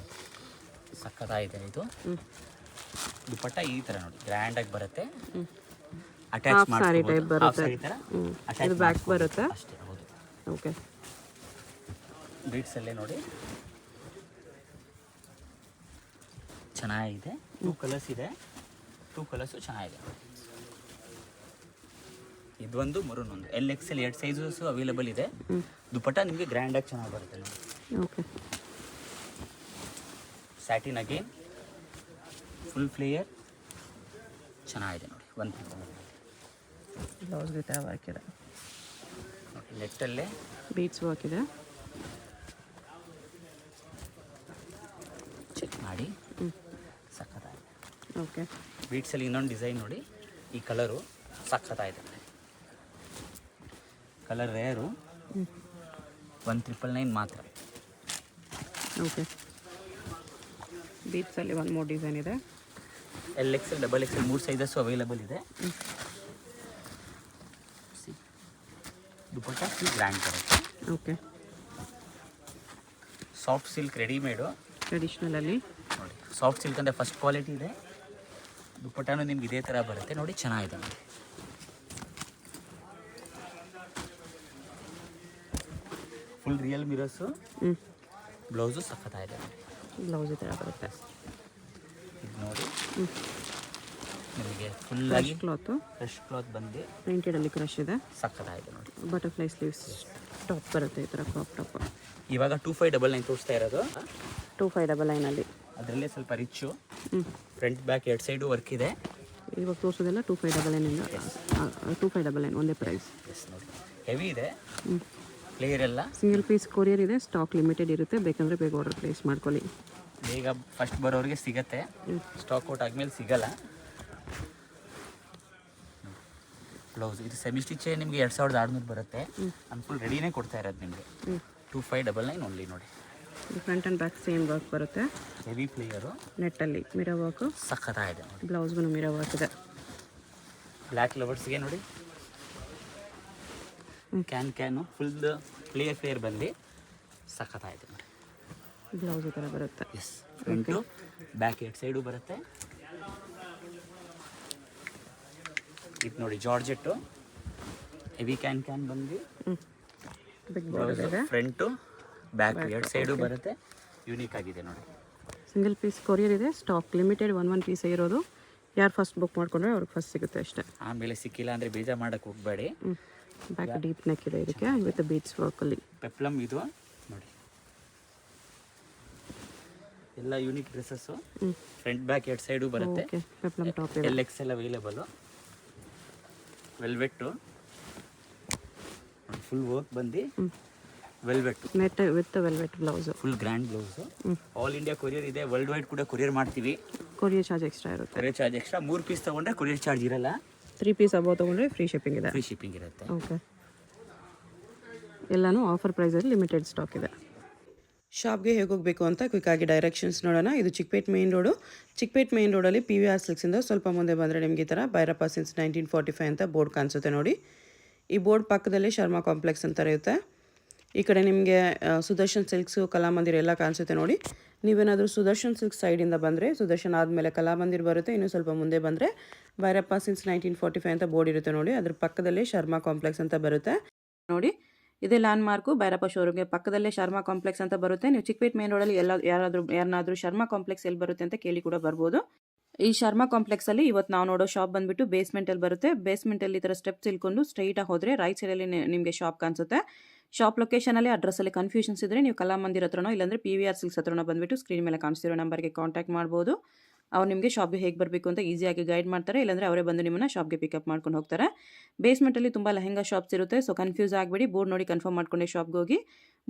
ಸಕ್ಕತ್ತಾಗಿದೆ. ಇದು ದುಪಟ್ಟ ಈ ಥರ ನೋಡಿ ಗ್ರ್ಯಾಂಡಾಗಿ ಬರುತ್ತೆ. ಹಾಫ್ ಸಾರಿ ಟೈಪ್ ಬರುತ್ತೆ. ಇದು ಬ್ಯಾಕ್ ಬರುತ್ತೆ ಅಷ್ಟೇ. ಹೌದು. ಓಕೆ, ಬೀಡ್ಸಲ್ಲೇ ನೋಡಿ ಚೆನ್ನಾಗಿದೆ. 2 ಕಲರ್ಸ್ ಇದೆ. 2 ಕಲರ್ಸು ಚೆನ್ನಾಗಿದೆ. ಇದೊಂದು ಮರೂನ್ ಒಂದು LXL 2 ಸೈಜಸ್ಸು ಅವೈಲೇಬಲ್ ಇದೆ. ದುಪಟ್ಟ ನಿಮಗೆ ಗ್ರ್ಯಾಂಡಾಗಿ ಚೆನ್ನಾಗಿ ಬರುತ್ತೆ ನೋಡಿ. Okay, satin again full flare ಚೆನ್ನಾಗಿದೆ ನೋಡಿ. 1 ಬ್ಲೌಸ್ ಜೊತೆ ವರ್ಕ್ ಇದೆ. ನೆಟ್ಟಲ್ಲೇ ಬೀಡ್ಸ್ ವರ್ಕ್ ಇದೆ. ಚೆಕ್ ಮಾಡಿ, ಸಖತ್ತಾಗಿದೆ. ಓಕೆ, ಬೀಟ್ಸಲ್ಲಿ ಇನ್ನೊಂದು ಡಿಸೈನ್ ನೋಡಿ. ಈ ಕಲರು ಸಖತ್ತಾಗಿದೆ. Colour rare. 199 ಮಾತ್ರ. ಓಕೆ, ಬೀಡ್ಸಲ್ಲಿ 1 ಮೋರ್ ಡಿಸೈನ್ ಇದೆ. LXL XXL 3 ಸೈಜಸ್ಸು ಅವೈಲೇಬಲ್ ಇದೆ. ದುಪಟ್ಟ ಫುಲ್ ಗ್ರ್ಯಾಂಡ್ ಬರುತ್ತೆ. ಓಕೆ, ಸಾಫ್ಟ್ ಸಿಲ್ಕ್ ರೆಡಿಮೇಡು ಟ್ರೆಡಿಷ್ನಲಲ್ಲಿ ನೋಡಿ. ಸಾಫ್ಟ್ ಸಿಲ್ಕ್ ಅಂದರೆ ಫಸ್ಟ್ ಕ್ವಾಲಿಟಿ ಇದೆ. ದುಪಟ್ಟನೂ ನಿಮ್ಗೆ ಇದೇ ಥರ ಬರುತ್ತೆ ನೋಡಿ, ಚೆನ್ನಾಗಿದೆ ನೋಡಿ. Full real mirrors. ಬ್ಲೌಸು ಸಖತ್ತಾಗಿದೆ ನೋಡಿ. ಬ್ಲೌಸ್ ಈ ಥರ ಬರುತ್ತೆ. ಇದು ನೋಡಿ ನಿಮಗೆ ಫುಲ್ಲಾಗಿ ಕ್ಲಾತು, ಫ್ರೆಶ್ ಕ್ಲಾತ್ ಬಂದು ಪ್ರಿಂಟೆಡಲ್ಲಿ ಕ್ರಶ್ ಇದೆ. ಸಖತ್ತಾಗಿದೆ ನೋಡಿ. ಬಟರ್ಫ್ಲೈ ಸ್ಲೀವ್ಸ್ ಟಾಪ್ ಬರುತ್ತೆ, ಈ ಥರ ಕ್ರಾಪ್ ಟಾಪ್. ಇವಾಗ 2599 ತೋರಿಸ್ತಾ ಇರೋದು. 2599ಅಲ್ಲಿ ಅದರಲ್ಲೇ ಸ್ವಲ್ಪ rich. Front back 2 side work ಇದೆ. ಇವಾಗ ತೋರಿಸೋದೆಲ್ಲ 2599 2599 ಒಂದೇ ಪ್ರೈಸ್. ಎಸ್ ನೋಡಿ, ಹೆವಿ ಇದೆ. ಪ್ಲೇಯರ್ ಎಲ್ಲ ಸಿಂಗಲ್ ಪೀಸ್ ಕೊರಿಯರ್ ಇದೆ, ಸ್ಟಾಕ್ ಲಿಮಿಟೆಡ್ ಇರುತ್ತೆ, ಬೇಕಂದರೆ ಬೇಗ ಆರ್ಡರ್ ಪ್ಲೇಸ್ ಮಾಡ್ಕೊಳ್ಳಿ. ಬೇಗ ಫಸ್ಟ್ ಬರೋರಿಗೆ ಸಿಗತ್ತೆ, ಸ್ಟಾಕ್ ಔಟ್ ಆದಮೇಲೆ ಸಿಗಲ್ಲ. ಬ್ಲೌಸ್ ಇದು ಸೆಮಿ ಸ್ಟಿಚ್ ನಿಮಗೆ 2600 ಬರುತ್ತೆ. ನಾನು ಫುಲ್ ರೆಡಿನೇ ಕೊಡ್ತಾ ಇರೋದು ನಿಮಗೆ 2599 ಓನ್ಲಿ. ನೋಡಿ front and back same work ಬರುತ್ತೆ. ಹೆವಿ ಪ್ಲೇಯರು, ನೆಟ್ಟಲ್ಲಿ ಮಿರೋ ವರ್ಕು, ಸಖತ್ತಾಗಿದೆ ನೋಡಿ. ಬ್ಲೌಸ್ಗೂ ಮಿರೋ ವರ್ಕ್ ಇದೆ. ಬ್ಲ್ಯಾಕ್ ಲವರ್ಸ್ಗೆ ನೋಡಿ ಕ್ಯಾನು ಫುಲ್ ಪ್ಲೇಯರ್ ಬಂದು ಸಖತ್ತಾಗಿದೆ ನೋಡಿ. ಬ್ಲೌಸ್ ಈ ಥರ ಬರುತ್ತೆ. ಎಸ್, ಫ್ರಂಟು ಬ್ಯಾಕ್ 2 ಸೈಡು ಬರುತ್ತೆ. ಇದು ನೋಡಿ ಜಾರ್ಜೆಟ್ಟು ಹೆವಿ ಕ್ಯಾನ್ ಬಂದು ಬಿಗ್ ಬಾರ್ಡರ್ ಇದೆ. ಫ್ರಂಟು ಬ್ಯಾಕ್ 2 ಸೈಡು ಬರುತ್ತೆ. ಯೂನಿಕ್ ಆಗಿದೆ ನೋಡಿ. ಸಿಂಗಲ್ ಪೀಸ್ ಕೊರಿಯರ್ ಇದೆ, ಸ್ಟಾಕ್ ಲಿಮಿಟೆಡ್, ಒನ್ ಪೀಸ್ ಇರೋದು. ಯಾರು ಫಸ್ಟ್ ಬುಕ್ ಮಾಡ್ಕೊಂಡ್ರೆ ಅವ್ರಿಗೆ ಫಸ್ಟ್ ಸಿಗುತ್ತೆ ಅಷ್ಟೇ. ಆಮೇಲೆ ಸಿಕ್ಕಿಲ್ಲ ಅಂದರೆ ಬೇಜಾರು ಮಾಡೋಕ್ಕೆ ಹೋಗಬೇಡಿ. ಬ್ಯಾಕ್ ಡೀಪ್ ನೆಕ್ ಇದೆ ಇದಕ್ಕೆ ವಿತ್ ಬೀಡ್ಸ್ ವರ್ಕಲ್ಲಿ. ಪೆಪ್ಲಮ್ ಇದು ನೋಡಿ, ಎಲ್ಲ unique dresses. Front back 2 side ಬರುತ್ತೆ. ಓಕೆ, ಪೆಪ್ಲಮ್ ಟಾಪ್ ಇದೆ. LXL available. Velvet full work ಬಂದು velvet net with velvet blouse, full grand blouse. All India courier ಇದೆ, ವರ್ಲ್ಡ್ ವೈಡ್ ಕೂಡ ಕೊರಿಯರ್ ಮಾಡ್ತೀವಿ. ಕೊರಿಯರ್ ಚಾರ್ಜ್ ಎಕ್ಸ್ಟ್ರಾ ಇರುತ್ತೆ. Courier charge extra. 3 ಪೀಸ್ ತೊಗೊಂಡ್ರೆ courier charge ಇರಲ್ಲ. 3 piece above ತೊಗೊಂಡ್ರೆ free shipping ಇದೆ. Free shipping ಇರುತ್ತೆ. ಓಕೆ, ಎಲ್ಲನೂ ಆಫರ್ ಪ್ರೈಸಲ್ಲಿ ಲಿಮಿಟೆಡ್ ಸ್ಟಾಕ್ ಇದೆ. ಶಾಪ್ಗೆ ಹೇಗೆ ಹೋಗಬೇಕು ಅಂತ ಕ್ವಿಕ್ಕಾಗಿ ಡೈರೆಕ್ಷನ್ಸ್ ನೋಡೋಣ. ಇದು Chickpet main road. Chickpet main ರೋಡಲ್ಲಿ PVR ಸಿಲ್ಕ್ಸಿಂದ ಸ್ವಲ್ಪ ಮುಂದೆ ಬಂದರೆ ನಿಮಗೆ ಈ ಥರ ಭೈರಪ್ಪ ಸಿನ್ಸ್ 1945 ಅಂತ ಬೋರ್ಡ್ ಕಾಣಿಸುತ್ತೆ ನೋಡಿ. ಈ ಬೋರ್ಡ್ ಪಕ್ಕದಲ್ಲಿ ಶರ್ಮಾ ಕಾಂಪ್ಲೆಕ್ಸ್ ಅಂತ ಇರುತ್ತೆ. ಈ ಕಡೆ ನಿಮಗೆ ಸುದರ್ಶನ್ ಸಿಲ್ಕ್ಸು, ಕಲಾಮಂದಿರ ಎಲ್ಲ ಕಾಣಿಸುತ್ತೆ ನೋಡಿ. ನೀವೇನಾದರೂ ಸುದರ್ಶನ್ ಸಿಲ್ಕ್ ಸೈಡಿಂದ ಬಂದರೆ, ಸುದರ್ಶನ್ ಆದಮೇಲೆ ಕಲಾಮಂದಿರ್ ಬರುತ್ತೆ. ಇನ್ನೂ ಸ್ವಲ್ಪ ಮುಂದೆ ಬಂದರೆ ಭೈರಪ್ಪ ಸಿನ್ಸ್ 1945 ಅಂತ ಬೋರ್ಡ್ ಇರುತ್ತೆ ನೋಡಿ. ಅದ್ರ ಪಕ್ಕದಲ್ಲೇ ಶರ್ಮಾ ಕಾಂಪ್ಲೆಕ್ಸ್ ಅಂತ ಬರುತ್ತೆ ನೋಡಿ. ಇದೇ ಲ್ಯಾಂಡ್ ಮಾರ್ಕು ಭೈರಪ್ಪ ಶೋರೂಮ್ಗೆ ಪಕ್ಕದಲ್ಲೇ ಶರ್ಮಾ ಕಾಂಪ್ಲೆಕ್ಸ್ ಅಂತ ಬರುತ್ತೆ. ನೀವು ಚಿಕ್ಕಪೇಟ್ ಮೇನ್ ರೋಡಲ್ಲಿ ಯಾರನ್ನಾದರೂ ಶರ್ಮಾ ಕಾಂಪ್ಲೆಕ್ಸ್ ಎಲ್ಲಿ ಬರುತ್ತೆ ಅಂತ ಕೇಳಿ ಕೂಡ ಬರ್ಬೋದು. ಈ ಶರ್ಮಾ ಕಾಂಪ್ಲೆಕ್ಸಲ್ಲಿ ಇವತ್ತು ನಾವು ನೋಡೋ ಶಾಪ್ ಬಂದುಬಿಟ್ಟು ಬೇಸ್ಮೆಂಟಲ್ಲಿ ಬರುತ್ತೆ. ಬೇಸ್ಮೆಂಟಲ್ಲಿ ಈ ಥರ ಸ್ಟೆಪ್ಸ್ ಇಳ್ಕೊಂಡು ಸ್ಟ್ರೈಟಾಗಿ ಹೋದರೆ ರೈಟ್ ಸೈಡಲ್ಲಿ ನಿಮಗೆ ಶಾಪ್ ಕಾಣಿಸುತ್ತೆ. ಶಾಪ್ ಲೊಕೇಶನಲ್ಲಿ ಅಡ್ರೆಸ್ಸಲ್ಲಿ ಕನ್ಫ್ಯೂಷನ್ಸ್ ಇದ್ದರೆ ನೀವು ಕಲಾಮಂದಿರ ಹತ್ರನೋ ಇಲ್ಲಾಂದರೆ PVR ಸಿಲ್ಕ್ಸ್ ಹತ್ರನೋ ಬಂದುಬಿಟ್ಟು ಸ್ಕ್ರೀನ್ ಮೇಲೆ ಕಾಣಿಸ್ತಿರೋ ನಂಬರ್ಗೆ ಕಾಂಟ್ಯಾಕ್ಟ್ ಮಾಡ್ಬೋದು. ಅವ್ರು ನಿಮಗೆ ಶಾಪ್ಗೆ ಹೇಗೆ ಬರಬೇಕು ಅಂತ ಈಸಿಯಾಗಿ ಗೈಡ್ ಮಾಡ್ತಾರೆ. ಇಲ್ಲಾಂದರೆ ಅವರೇ ಬಂದು ನಿಮ್ಮನ್ನು ಶಾಪ್ಗೆ ಪಿಕಪ್ ಮಾಡ್ಕೊಂಡು ಹೋಗ್ತಾರೆ. ಬೇಸ್ಮೆಂಟಲ್ಲಿ ತುಂಬ ಲೆಹಂಗಾ ಶಾಪ್ಸ್ ಇರುತ್ತೆ. ಸೊ ಕನ್ಫ್ಯೂಸ್ ಆಗಬೇಡಿ, ಬೋರ್ಡ್ ನೋಡಿ ಕನ್ಫರ್ಮ್ ಮಾಡ್ಕೊಂಡೆ ಶಾಪ್ಗೆ ಹೋಗಿ.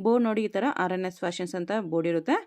ಬೋರ್ಡ್ ನೋಡಿ ಈ ಥರ RNS ಫ್ಯಾಷನ್ಸ್ ಅಂತ ಬೋರ್ಡ್ ಇರುತ್ತೆ.